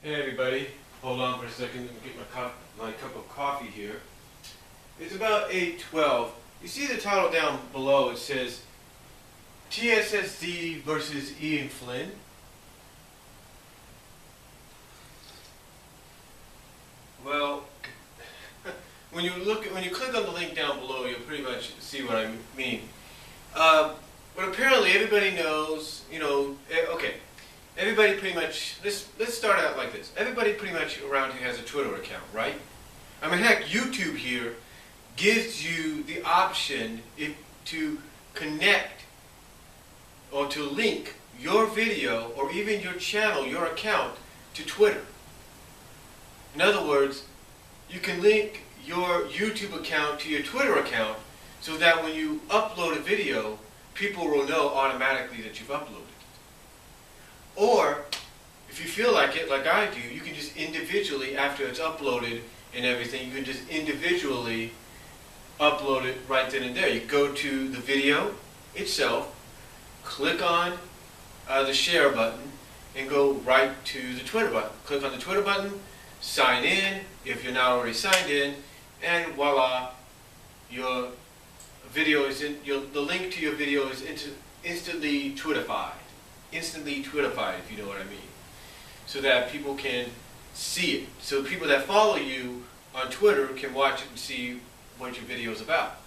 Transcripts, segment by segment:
Hey everybody, hold on for a second. Let me get my cup of coffee here. It's about 8:12. You see the title down below, it says TSSZ versus Ian Flynn. Well, when you click on the link down below, you'll pretty much see what I mean. But apparently everybody knows, okay. Everybody pretty much, let's start out like this. Everybody pretty much around here has a Twitter account, right? I mean, heck, YouTube here gives you the option to connect or to link your video or even your channel, your account, to Twitter. In other words, you can link your YouTube account to your Twitter account so that when you upload a video, people will know automatically that you've uploaded. Or, if you feel like it, like I do, you can just individually, after it's uploaded and everything, you can just individually upload it right then and there. You go to the video itself, click on the share button, and go right to the Twitter button. Click on the Twitter button, sign in, if you're not already signed in, and voila, your video is the link to your video is instantly Twitterfied. Instantly Twitterfied, if you know what I mean, so that people can see it. So people that follow you on Twitter can watch it and see what your video is about.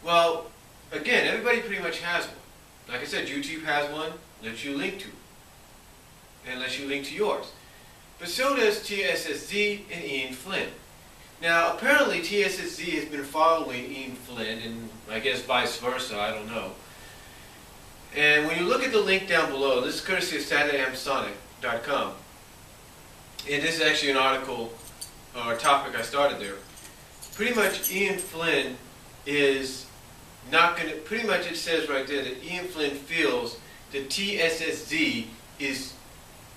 Well, again, everybody pretty much has one. Like I said, YouTube has one, lets you link to it, and lets you link to yours. But so does TSSZ and Ian Flynn. Now, apparently TSSZ has been following Ian Flynn, and I guess vice versa, I don't know. And when you look at the link down below, this is courtesy of SaturdayAmSonic.com. And this is actually an article or topic I started there. Pretty much Ian Flynn is not going to, pretty much it says right there that Ian Flynn feels that TSSZ is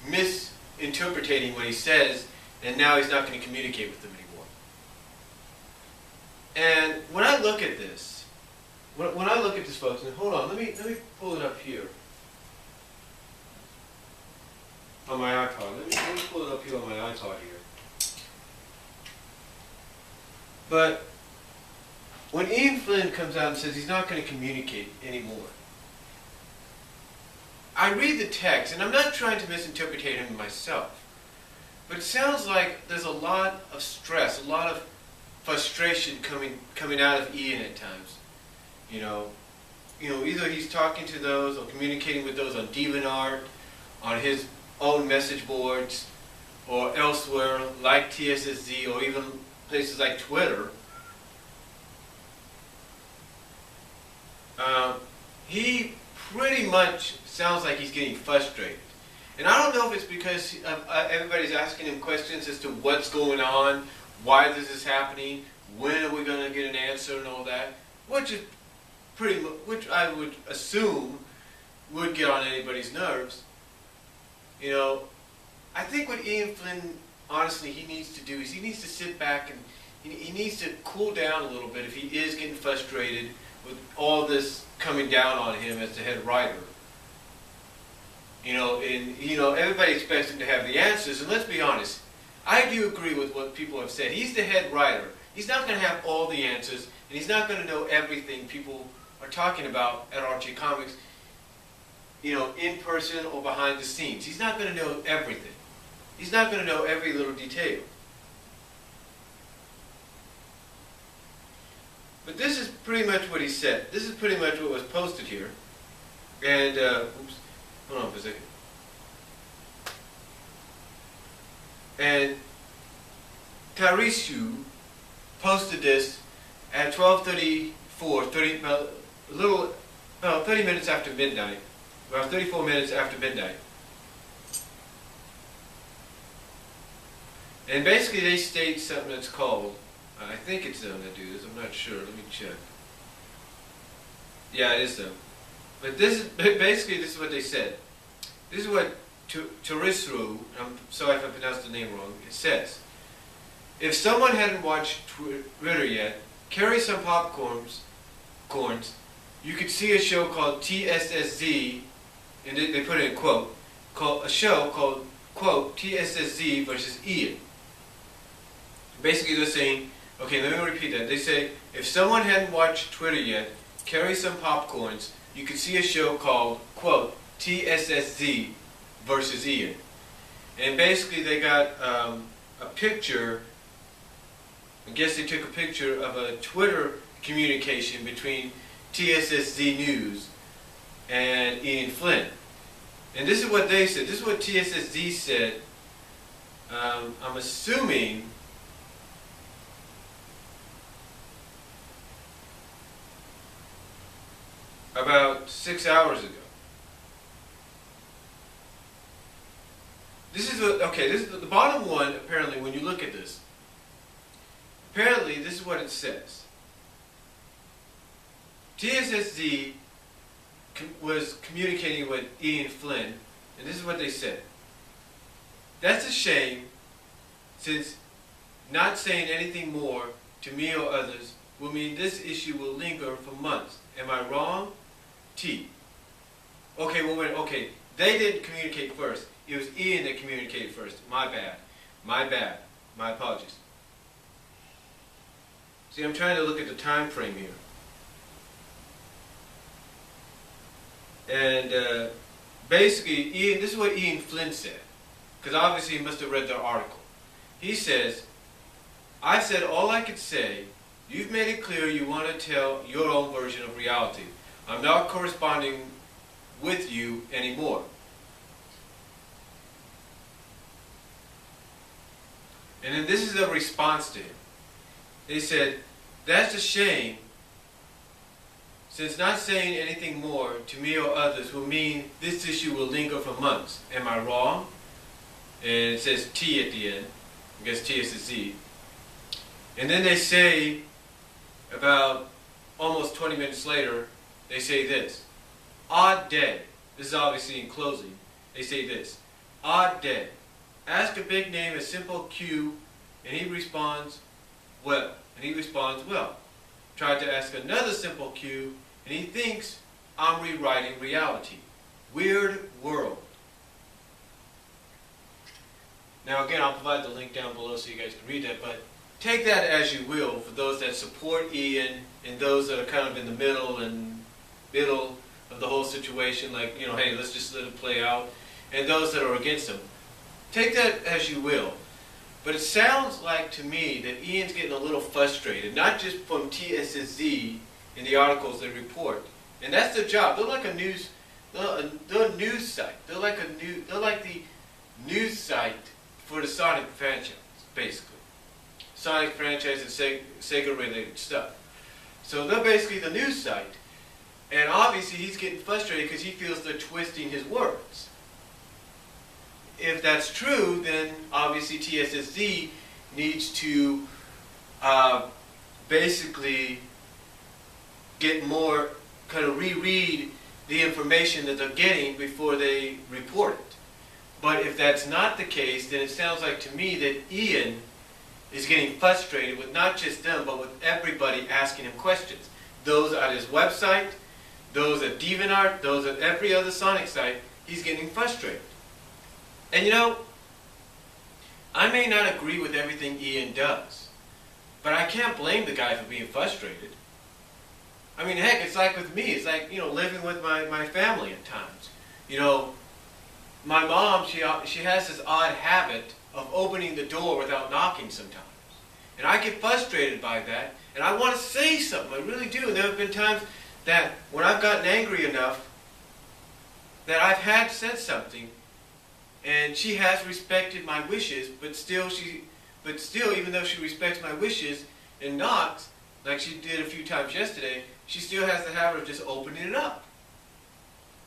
misinterpreting what he says, and now he's not going to communicate with them anymore. And when I look at this, when I look at this, folks, and hold on, let me pull it up here on my iPod. Let me pull it up here on my iPod here. But when Ian Flynn comes out and says he's not going to communicate anymore, I read the text, and I'm not trying to misinterpret him myself, but it sounds like there's a lot of stress, a lot of frustration coming out of Ian at times. Either he's talking to those or communicating with those on DeviantArt, on his own message boards, or elsewhere like TSSZ, or even places like Twitter. He pretty much sounds like he's getting frustrated. And I don't know if it's because everybody's asking him questions as to what's going on, why this is happening, when are we going to get an answer and all that, which I would assume would get on anybody's nerves. I think what Ian Flynn, honestly, he needs to do is he needs to sit back and he needs to cool down a little bit if he is getting frustrated with all this coming down on him as the head writer. Everybody expects him to have the answers, and let's be honest, I do agree with what people have said. He's the head writer. He's not going to have all the answers, and he's not going to know everything people are talking about at Archie Comics, in person or behind the scenes. He's not going to know everything. He's not going to know every little detail. But this is pretty much what he said. This is pretty much what was posted here. And, oops, hold on for a second. And Tarishu posted this at 12:34, about 30 minutes after midnight, about 34 minutes after midnight. And basically they state something that's called, I think it's them that do this, I'm not sure, let me check. Yeah, it is them. But this is what they said. This is what Tarisru, I'm sorry if I pronounced the name wrong, it says. If someone hadn't watched Twitter yet, carry some popcorns, you could see a show called TSSZ, and they put it in quote, called quote, TSSZ versus Ian. Basically they're saying, okay, let me repeat that. They say, if someone hadn't watched Twitter yet, carry some popcorns, you could see a show called, quote, TSSZ versus Ian. And basically they got a picture, I guess they took a picture of a Twitter communication between TSSZ News and Ian Flynn. And this is what they said. This is what TSSZ said. I'm assuming about 6 hours ago. This is the bottom one. Apparently, when you look at this, apparently this is what it says. TSSZ was communicating with Ian Flynn, and this is what they said. That's a shame, since not saying anything more to me or others will mean this issue will linger for months. Am I wrong? T. Okay, well, wait, okay. They didn't communicate first. It was Ian that communicated first. My bad. My bad. My apologies. See, I'm trying to look at the time frame here. And basically, Ian, this is what Ian Flynn said. Because obviously he must have read their article. He says, I said all I could say. You've made it clear you want to tell your own version of reality. I'm not corresponding with you anymore. And then this is a response to him. They said, that's a shame, since not saying anything more to me or others will mean this issue will linger for months. Am I wrong? And it says T at the end. I guess T is a Z. And then they say, about almost 20 minutes later, they say this. Odd day. This is obviously in closing. They say this. Odd day. Ask a big name a simple Q, and he responds, well. And he responds, well. Tried to ask another simple Q, and he thinks I'm rewriting reality. Weird world. Now again, I'll provide the link down below so you guys can read that, but take that as you will for those that support Ian and those that are kind of in the middle of the whole situation, like, you know, hey, let's just let it play out, and those that are against him. Take that as you will. But it sounds like to me that Ian's getting a little frustrated, not just from TSSZ in the articles they report. And that's their job. They're like a news site. They're like the news site for the Sonic franchise, basically. Sonic franchise and Sega related stuff. So they're basically the news site. And obviously he's getting frustrated because he feels they're twisting his words. If that's true, then obviously TSSZ needs to basically get more, kind of reread the information that they're getting before they report it. But if that's not the case, then it sounds like to me that Ian is getting frustrated with not just them, but with everybody asking him questions. Those at his website, those at DeviantArt, those at every other Sonic site, he's getting frustrated. And you know, I may not agree with everything Ian does, but I can't blame the guy for being frustrated. I mean, heck, it's like with me. It's like, you know, living with my family at times. You know, my mom, she has this odd habit of opening the door without knocking sometimes. And I get frustrated by that, and I want to say something. I really do. And there have been times that when I've gotten angry enough that I've had said something, and she has respected my wishes, but still, even though she respects my wishes and knocks, like she did a few times yesterday, she still has the habit of just opening it up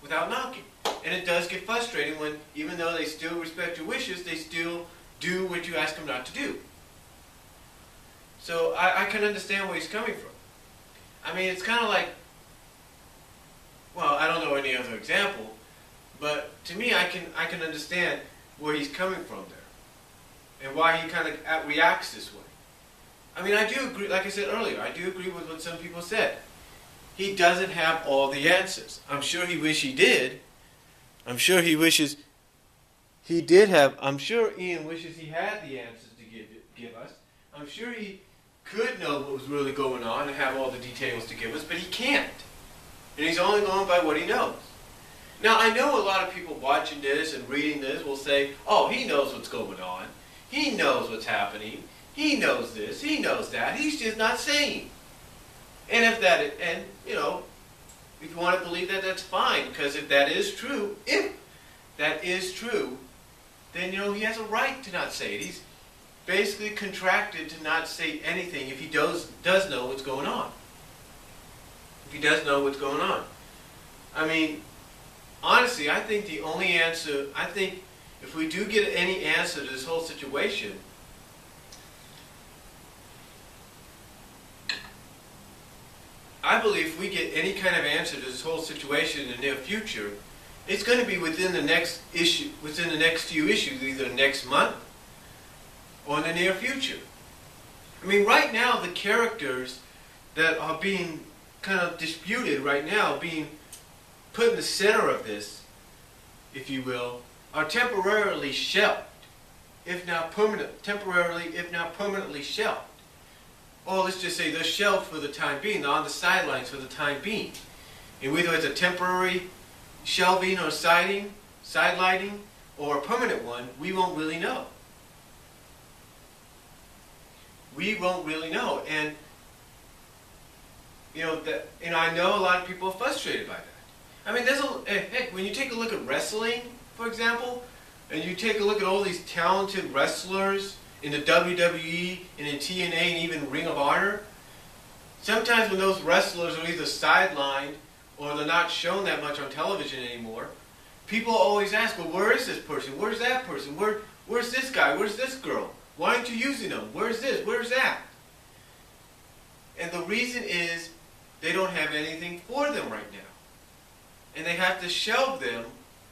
without knocking. And it does get frustrating when, even though they still respect your wishes, they still do what you ask them not to do. So I can understand where he's coming from. I mean, it's kind of like, well, I don't know any other example, but to me, I can understand where he's coming from there, and why he kind of reacts this way. I mean, I do agree, like I said earlier, I do agree with what some people said. He doesn't have all the answers. I'm sure he wishes he did. I'm sure he wishes he did have, I'm sure Ian wishes he had the answers to give us. I'm sure he could know what was really going on and have all the details to give us, but he can't. And he's only going by what he knows. Now, I know a lot of people watching this and reading this will say, oh, he knows what's going on. He knows what's happening. He knows this. He knows that. He's just not saying. And if you want to believe that, that's fine. Because if that is true, then, he has a right to not say it. He's basically contracted to not say anything if he does know what's going on. If he does know what's going on. I mean, honestly, I think the only answer, if we do get any answer to this whole situation, I believe if we get any kind of answer to this whole situation in the near future, it's going to be within the next few issues, either next month or in the near future. I mean, right now, the characters that are being kind of disputed right now, being put in the center of this, if you will, are temporarily shelved, if not permanently shelved. Or let's just say they're shelved for the time being. They're on the sidelines for the time being. And whether it's a temporary shelving or sidelighting, or a permanent one, we won't really know. We won't really know. And I know a lot of people are frustrated by that. I mean, heck, when you take a look at wrestling, for example, and you take a look at all these talented wrestlers in the WWE and in TNA and even Ring of Honor, sometimes when those wrestlers are either sidelined or they're not shown that much on television anymore, people always ask, well, where is this person? Where's that person? Where's this guy? Where's this girl? Why aren't you using them? Where's this? Where's that? And the reason is they don't have anything for them right now. And they have to shelve them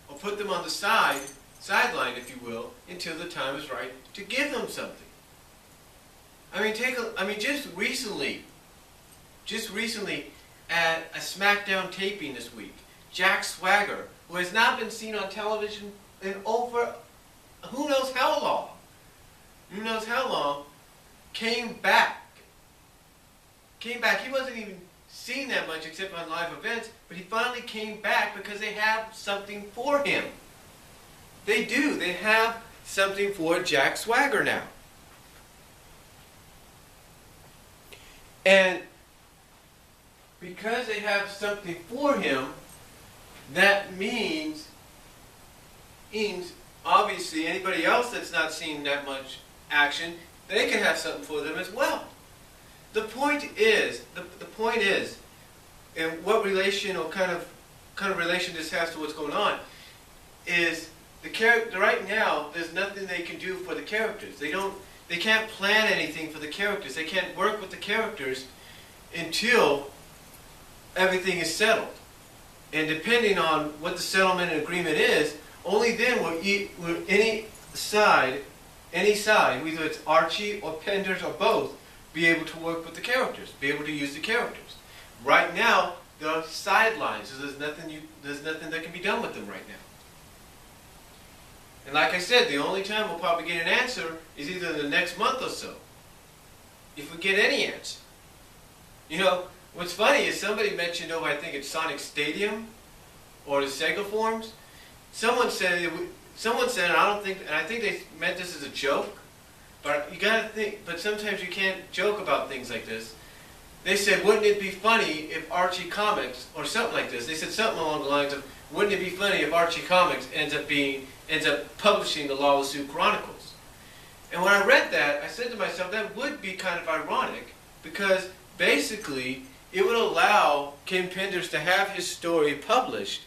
or put them on the sideline, if you will, until the time is right to give them something. I mean, just recently at a SmackDown taping this week, Jack Swagger, who has not been seen on television in over who knows how long, came back. He wasn't even seen that much except on live events, but he finally came back because they have something for him. They do. They have something for Jack Swagger now. And because they have something for him, that means obviously anybody else that's not seeing that much action, they can have something for them as well. The point is, and what relation or kind of relation this has to what's going on, is the character right now. There's nothing they can do for the characters. They can't plan anything for the characters. They can't work with the characters until everything is settled. And depending on what the settlement and agreement is, only then will any side, whether it's Archie or Penders or both, be able to work with the characters, be able to use the characters. Right now, they're sidelines, so there's nothing that can be done with them right now. And like I said, the only time we'll probably get an answer is either the next month or so, if we get any answer. What's funny is somebody mentioned over, I think it's Sonic Stadium or the Sega forums. Someone said, and I think they meant this as a joke, but you gotta think. But sometimes you can't joke about things like this. They said, wouldn't it be funny if Archie Comics or something like this? They said something along the lines of, wouldn't it be funny if Archie Comics ends up publishing the Lawless Zoo Chronicles? And when I read that, I said to myself, that would be kind of ironic, because basically it would allow Kim Penders to have his story published.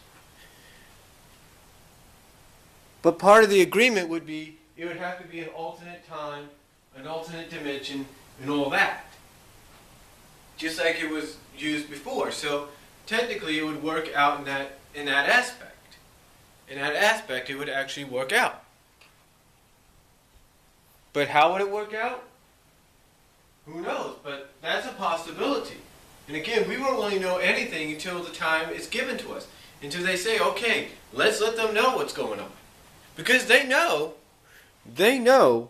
But part of the agreement would be it would have to be an alternate time, an alternate dimension, and all that. Just like it was used before. So technically it would work out in that aspect. In that aspect it would actually work out. But how would it work out? Who knows? But that's a possibility. And again, we won't really know anything until the time is given to us. Until they say, okay, let's let them know what's going on. Because they know